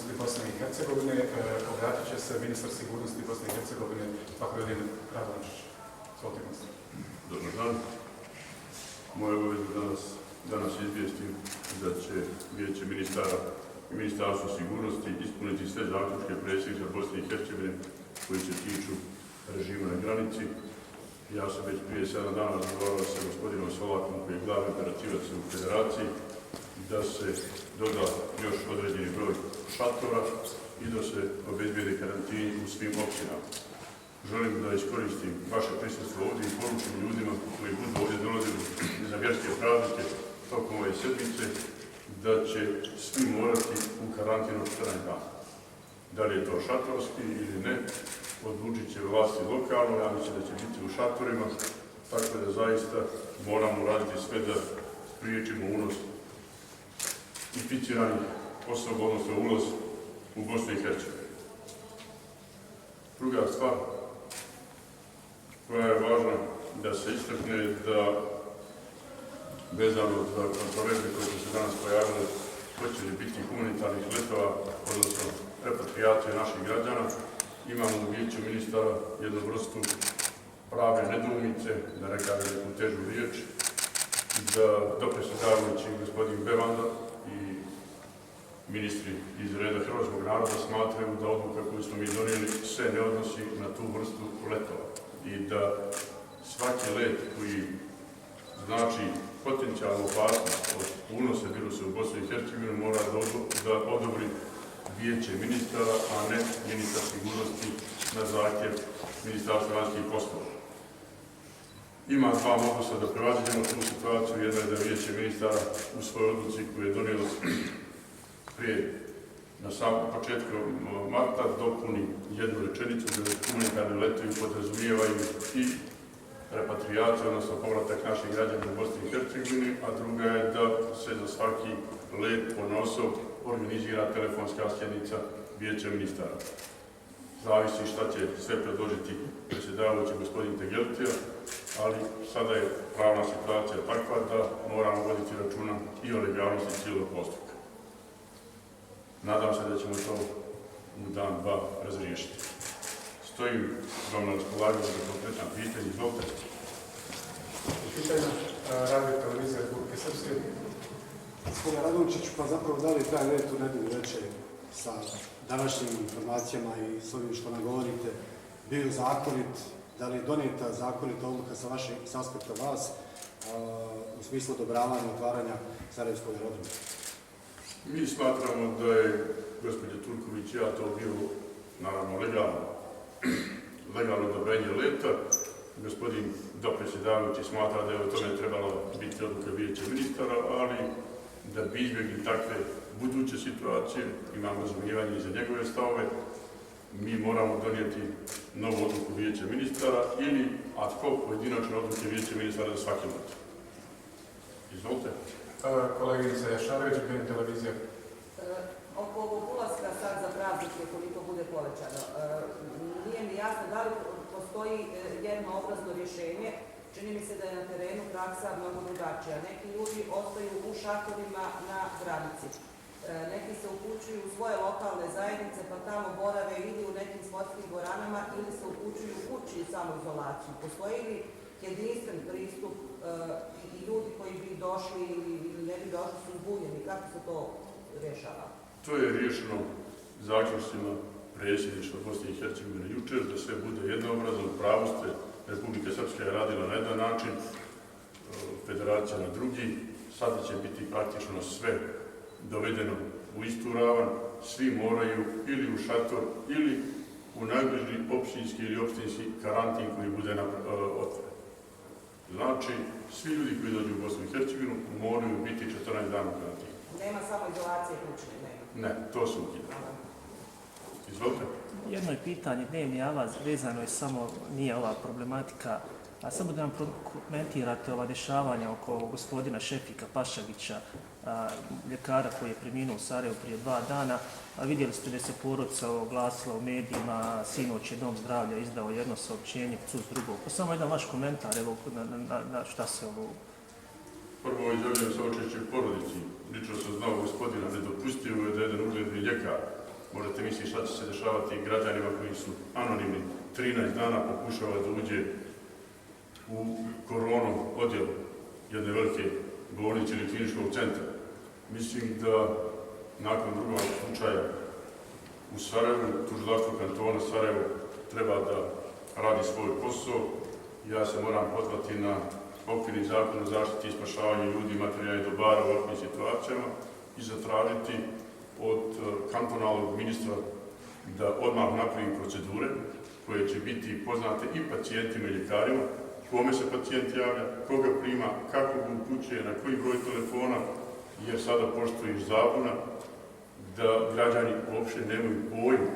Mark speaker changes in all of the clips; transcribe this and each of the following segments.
Speaker 1: sigurnosti Bosne i Hercegovine. Obratit će se ministar sigurnosti Bosne i Hercegovine Fahrudin Radončić. Zvolite ministar.
Speaker 2: Dobar dan. Moje obaveze danas izvijestim da će Vijeće ministara i Ministarstvo sigurnosti ispuniti sve zaključke predsjednika Bosne i Hercegovine koji se tiču režima na granici. Ja sam već prije 7 dana razgovarao sa gospodinom Solakom, koji je glavni operativac u Federaciji, da se doda još određeni broj šatora i da se obezbijede karantini u svim općinama. Želim da iskoristim vaše prisustvo ovdje i poručim ljudima koji budu ovdje dolazili za vjerske praznike tokom ove sedmice, da će svi morati u karantinu 14 dana. Da li je to šatorski ili ne, odlučit će vlasti lokalno, ja mislim da će biti u šatorima, tako da zaista moramo raditi sve da spriječimo unos inficiranih osoba, odnosno ulaz u Bosnu i Hercegovinu. Druga stvar koja je važna da se istakne, da vezano za kontroverze koje su se danas pojavile, hoće li biti humanitarnih letova, odnosno repatrijacije naših građana. Imamo u Vijeću ministara jednu vrstu prave nedoumice, da ne kažem neku težu riječ, da dopredsjedavajući gospodin Bevanda i ministri iz reda hrvatskog naroda smatraju da odluka koju smo mi donijeli se ne odnosi na tu vrstu letova i da svaki let koji znači potencijalnu opasnost od unosa virusa u Bosnu i Hercegovinu mora da odobri Vijeće ministara, a ne ministar sigurnosti na zahtjev Ministarstva vanjskih poslova. Ima dva moguća da prevaziđemo tu situaciju. Jedna je da Vijeće ministara u svojoj odluci koju je donijelo prije na samom početku marta dopuni jednu rečenicu da humanitarni letovi podrazumijevaju i repatrijaciju, odnosno povratak naših građana u Bosni i Hercegovini, a druga je da se za svaki let ponaosob organizira telefonska sjednica Vijeća ministara. Zavisi šta će sve predložiti predsjedavajući gospodin Tegeltija, ali sada je pravna situacija takva da moramo voditi računa i o legalnosti cijelog postupka. Nadam se da ćemo to u dan, dva razriješiti. Stojim vam na raspolaganju za konkretna pitanja. Izvolite.
Speaker 1: Pitanja Radio i televizija Republike Srpske.
Speaker 3: Gospodine Radončiću, pa zapravo da li je taj let u nedjelju večer sa današnjim informacijama i s ovim što nam govorite bio zakonit, da li je donijeta zakonita odluka sa vašeg aspekta vas u smislu odobravanja otvaranja Sarajevskog aerodroma?
Speaker 2: Mi smatramo da je gospođa Turković i ja to bio naravno legalno odobrenje leta. Gospodin dopredsjedavajući smatra da je o tome trebalo biti odluka Vijeća ministara, ali da bi izbjegli takve buduće situacije, imamo razumijevanje i za njegove stavove, mi moramo donijeti novu odluku Vijeća ministara ili ad hoc pojedinačne odluke Vijeća ministara za svaki let. Izvolite.
Speaker 1: Kolegica Jašarević, BN televizija.
Speaker 4: Oko ovog ulaska sad za praznike, koliko bude povećano, nije mi jasno da li postoji jednoobrazno rješenje. Čini mi se da je na terenu praksa mnogo drugačija. Neki ljudi ostaju u šatorima na granici. Neki se upućuju u svoje lokalne zajednice pa tamo borave ili u nekim sportskim dvoranama ili se upućuju u kući u samoizolaciju. Postoji li jedinstven pristup i ljudi koji bi došli ili ne bi došli su zbunjeni? Kako se to rješava?
Speaker 2: To je riješeno zaključcima predsjedništva Bosne i Hercegovine jučer, da sve bude jednoobrazno. U pravu ste, Republika Srpska je radila na jedan način, Federacija na drugi. Sada će biti praktično sve dovedeno u istu ravan. Svi moraju ili u šator ili u najbliži općinski ili opštinski karantin koji bude otvoren. Znači, svi ljudi koji dođu u Bosnu i Hercegovinu moraju biti 14 dana u karantinu.
Speaker 4: Nema samo izolacije kućne, nema?
Speaker 2: Ne, to su ukida. Izvolite.
Speaker 5: Jedno je pitanje, dnevni avaz, vezano je samo, nije ova problematika, a samo da nam komentirate ova dešavanja oko gospodina Šefika Pašagića, ljekara koji je preminuo u Sarajevu prije 2 dana, a vidjeli ste da se porodica oglasila u medijima, sinoć je Dom zdravlja izdao jedno saopćenje, CUS drugo. Pa samo jedan vaš komentar, evo, na šta se ovo...
Speaker 2: Prvo izjavljujem saučešće porodici. Lično sam znao gospodina, nedopustivo je da jedan ugledni ljekar možete misliti šta će se dešavati građanima koji su anonimni. 13 dana pokušava da uđe u koronu odjel jedne velike bolnice ili kliničkog centra. Mislim da nakon drugog slučaja u Sarajevu, tužilaštvo kantona Sarajevo treba da radi svoj posao. Ja se moram pozvati na okvirni zakon o zaštiti i spašavanju ljudi i materijalnih dobara u ovakvim situacijama i zatražiti od kantonalnog ministra da odmah napravi procedure koje će biti poznate i pacijentima i ljekarima, kome se pacijent javlja, koga prima, kako ga upućuje, na koji broj telefona, jer sada postoji zabuna da građani uopšte nemaju pojma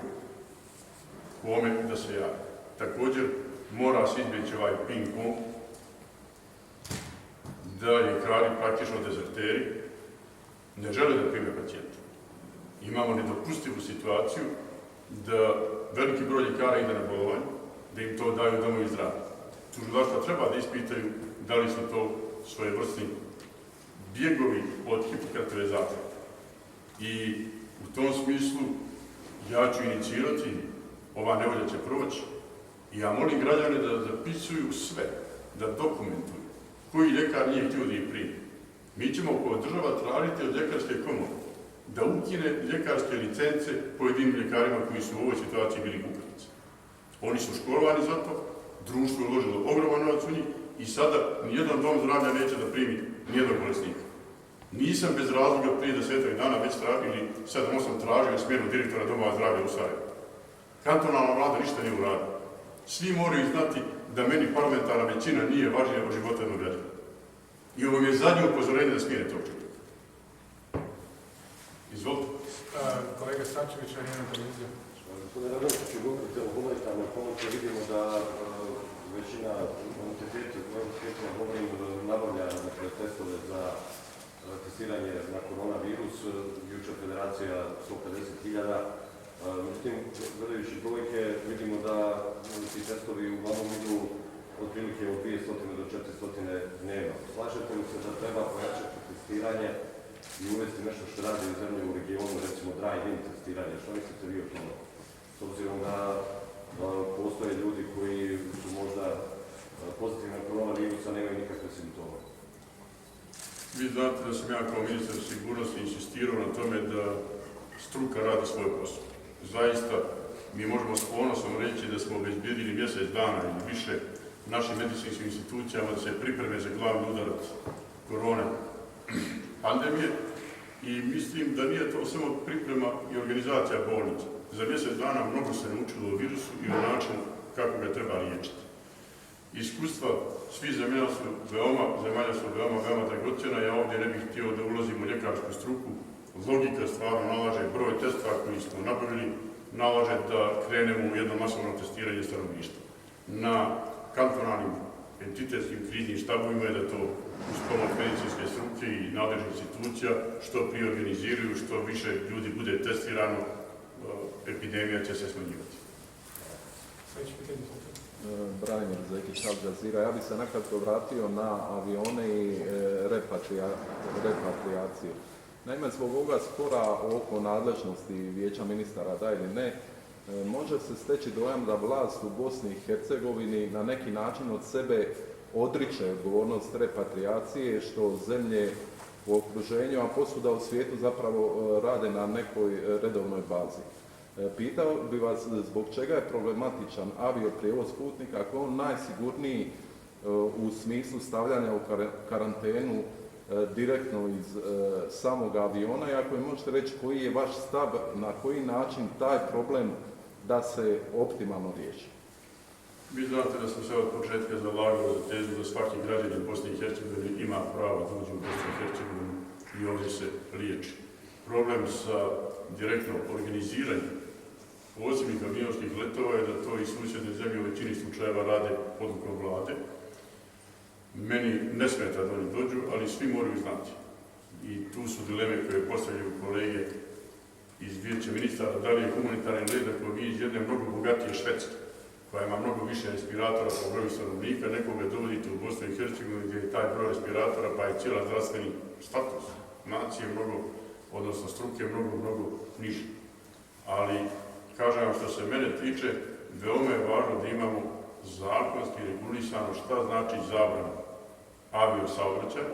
Speaker 2: kome da se javlja. Također, mora se izbjeći ovaj ping-pong, da ljekari, praktično dezerteri, ne žele da prime pacijenta. Imamo nedopustivu situaciju da veliki broj ljekara ide na bolovanje, da im to daju domovi zdravlja. Tužilaštva treba da ispitaju da li su to svojevrsni bjegovi od Hipokratove zakletve. I u tom smislu ja ću inicirati, ova nevolja će proći, i ja molim građane da zapisuju sve, da dokumentuju koji ljekar nije htio da ih primi. Mi ćemo kao država tražiti od ljekarske komore da ukine ljekarske licence pojedinim ljekarima koji su u ovoj situaciji bili kukavice. Oni su školovani za to, društvo je uložilo ogroman novac u njih i sada nijedan dom zdravlja neće da primi nijednog bolesnika. Nisam bez razloga prije 10 dana već tražio, ili 7-8 tražio smjenu direktora domova zdravlja u Sarajevu. Kantonalna vlada ništa nije uradila. Svi moraju znati da meni parlamentarna većina nije važnija od života jednog građana. I ovo mi je zadnje upozorenje da smijene tog čovjeka. Izvolite.
Speaker 1: Kolega Stančević, N1 televizija.
Speaker 6: Gospodine Radončiću, govorite o humanitarnoj pomoći, vidimo da većina entiteta govorimo da nabavlja testove za testiranje na koronavirus, jučer federacija 150.000. Međutim, gledajući brojke, vidimo da ti testovi uglavnom idu otprilike od 200 do 400 dnevno. Slažete li se da treba pojačati testiranje i uvesti nešto što radi u zemlji u regionu, recimo drive-in testiranje? Što mislite vi o tome? S obzirom da postoje ljudi koji su možda pozitivni na koronavirus, a nemaju nikakve simptome.
Speaker 2: Vi znate da sam ja kao ministar sigurnosti insistirao na tome da struka radi svoj posao. Zaista, mi možemo s ponosom reći da smo obezbijedili mjesec dana ili više našim medicinskim institucijama da se pripreme za glavni udarac korone pandemije i mislim da nije to samo priprema i organizacija bolnica. Za mjesec dana mnogo se naučilo o virusu i o načinu kako ga treba liječiti. Iskustva svih zemalja su veoma dragocjena. Ja ovdje ne bih htio da ulazim u ljekarsku struku. Logika stvarno nalaže, broj testova koji smo nabavili, nalaže da krenemo u jedno masovno testiranje stanovništva. Na kantonalnim entitetskim kriznim štabovima je da to uz pomoć medicinske struke i nadležnih institucija što prije organiziraju, što više ljudi bude testirano, epidemija će se smanjivati.
Speaker 1: Sljedeće pitanje.
Speaker 7: Branimir Zekić, Al Jazeera. Ja bih se nakratko vratio na avione i repatriaciju. Naime, zbog ovoga spora oko nadležnosti vijeća ministara, da ili ne, može se steći dojam da vlast u Bosni i Hercegovini na neki način od sebe odriče odgovornost repatriacije, što zemlje u okruženju, a posvuda u svijetu zapravo rade na nekoj redovnoj bazi. Pitao bi vas zbog čega je problematičan avioprijevoz putnika ako je on najsigurniji u smislu stavljanja u karantenu direktno iz samog aviona i ako mi možete reći koji je vaš stav, na koji način taj problem da se optimalno riješi.
Speaker 2: Vi znate da sam se od početka zalagao za tezu da svaki građanin Bosne i Hercegovine ima pravo da uđe u Bosnu i Hercegovinu i ovdje se liječi. Problem sa direktno organiziranjem posebnih avionskih letova je da to i susjedne zemlje u većini slučajeva rade odlukom vlade. Meni ne smeta da oni dođu, ali svi moraju znati. I tu su dileme koje postavljaju kolege iz vijeća ministara, da li je humanitarni let ako vi iz jedne mnogo bogatije Švedske, koja ima mnogo više respiratora po broju stanovnika, nekoga dovodite u Bosnu i Hercegovinu gdje je taj broj respiratora pa je cijela zdravstveni status nacije mnogo, odnosno struke mnogo niži. Ali, kažem vam, što se mene tiče, veoma je važno da imamo zakonski regulisano šta znači zabrana aviosaobraćaja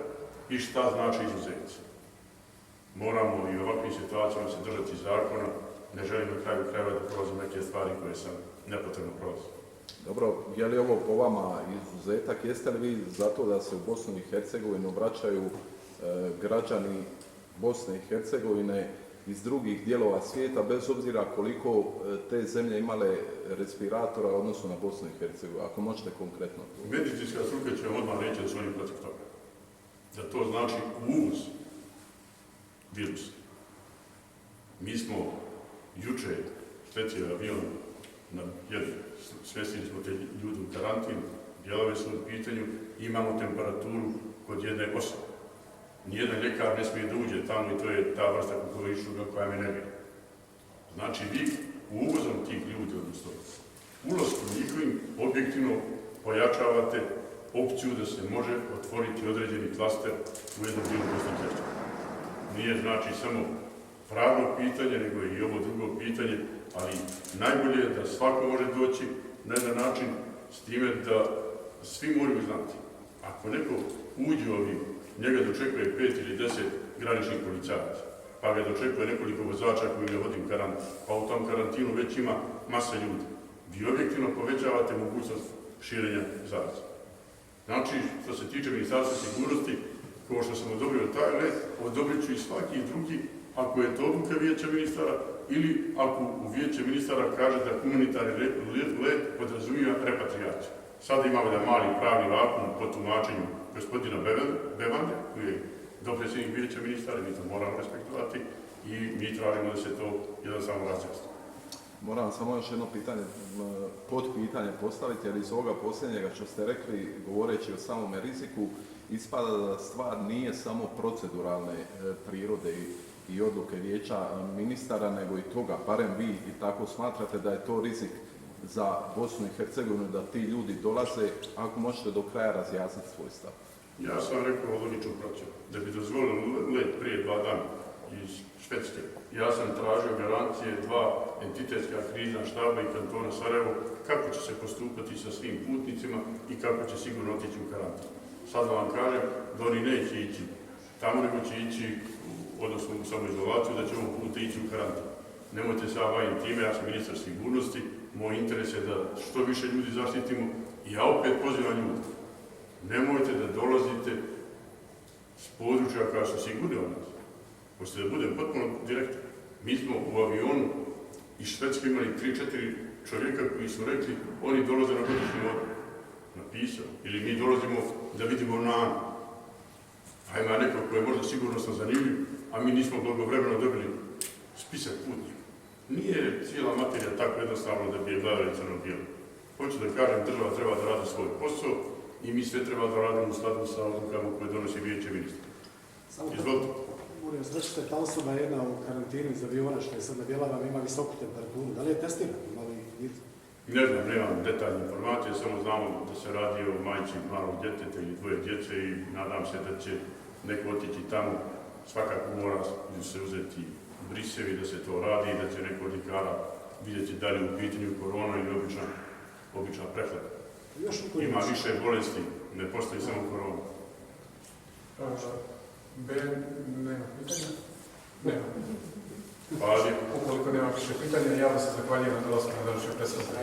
Speaker 2: i šta znači izuzeci. Moramo i u ovakvim situacijama se držati zakona, ne želim na kraju krajeva da prolazim neke stvari koje sam nepotrebno prolazio.
Speaker 7: Dobro, je li ovo po vama izuzetak? Jeste li vi za to da se u Bosnu i Hercegovinu vraćaju građani Bosne i Hercegovine iz drugih dijelova svijeta, bez obzira koliko te zemlje imale respiratora odnosno na Bosnu i Hercegovinu? Ako možete konkretno.
Speaker 2: Medicinska struka će vam odmah reći da su oni protiv toga. Da to znači uvoz virusa. Mi smo juče sletjeli avion na jedan, smjestili smo te ljudi u karantin, dijelove su u pitanju, imamo temperaturu kod jedne osobe. Nijedan ljekar ne smije da uđe tamo i to je ta vrsta kukuličuga koja me ne vidi. Znači vi uvozom tih ljudi, odnosno ulazkom njihovim, objektivno pojačavate opciju da se može otvoriti određeni klaster u jednom dijelu Bosne i Hercegovine. Nije znači samo pravno pitanje, nego i ovo drugo pitanje, ali najbolje je da svako može doći na jedan način s time da svi moraju znati. Ako neko uđe u avion, njega dočekuje 5 ili 10 graničnih policajaca, pa ga dočekuje nekoliko vozača koji ga vodi u karantin, pa u tom karantinu već ima masa ljudi. Vi objektivno povećavate mogućnost širenja zaraze. Znači, što se tiče Ministarstva sigurnosti, kao što sam odobrio taj let, odobrit ću i svaki drugi, ako je to odluka Vijeća ministara ili ako u Vijeće ministara kaže da humanitarni let podrazumijeva repatrijaciju. Sada imamo jedan mali pravni vakuum po tumačenju gospodina Bevande, koji je dopredsjednik Vijeća ministara, mi to moramo respektovati i mi tražimo da se to jednostavno razjasni.
Speaker 7: Moram samo još jedno pitanje, podpitanje postaviti, jer iz ovoga posljednjega što ste rekli, govoreći o samome riziku, ispada da stvar nije samo proceduralne prirode i odluke Vijeća ministara, nego i toga, barem vi i tako smatrate da je to rizik za Bosnu i Hercegovinu, da ti ljudi dolaze, ako možete do kraja razjasniti svoj stav.
Speaker 2: Ja sam rekao logičnu procjenu, da bi dozvolili let prije 2 dana iz Švedske. Ja sam tražio garancije 2 entitetska krizna štaba i kantona Sarajevo kako će se postupati sa svim putnicima i kako će sigurno otići u karantin. Sad vam kažem da oni neće ići tamo, nego će ići, odnosno u samoizolaciju, da će ovog puta ići u karantin. Nemojte se baviti time, ja sam ministar sigurnosti, moj interes je da što više ljudi zaštitimo i ja opet pozivam ljudi. Nemojte da dolazite s područja koja su sigurni od nas. Hoćete da budem potpuno direktan. Mi smo u avionu iz Švedske imali 3-4 čovjeka koji su rekli oni dolaze na godišnji odmor. Napisao. Ili mi dolazimo da vidimo Nanu. A ima neko koji je možda sigurnosno zanimljiv, a mi nismo blagovremeno dobili spisak putnika. Nije cijela materija tako jednostavno da bi je gledali crno-bijelo. Hoću da kažem, država treba da radi svoj posao i mi sve treba da radimo u skladu sa odlukama koje donosi Vijeće ministra. Izvolite.
Speaker 3: Molim vas, reći ta osoba je jedna u karantini iz aviona što je sad na Bjelavama, ima visoku temperaturu. Da li je testirana?
Speaker 2: Ne znam, nemam detaljne informacije, samo znamo da se radi o majci malog djeteta ili 2 djece i nadam se da će neko otići tamo. Svakako mora se uzeti brisevi da se to radi i da će neko od ljekara vidjeti da li u pitanju korona ili obična prehlada. Ima više bolesti, ne postoji samo korona.
Speaker 1: Nema pitanja? Nema.
Speaker 2: Hvala.
Speaker 1: Ukoliko nema više pitanja, ja vam se zahvaljujem na dolasku na današnju preslednicu.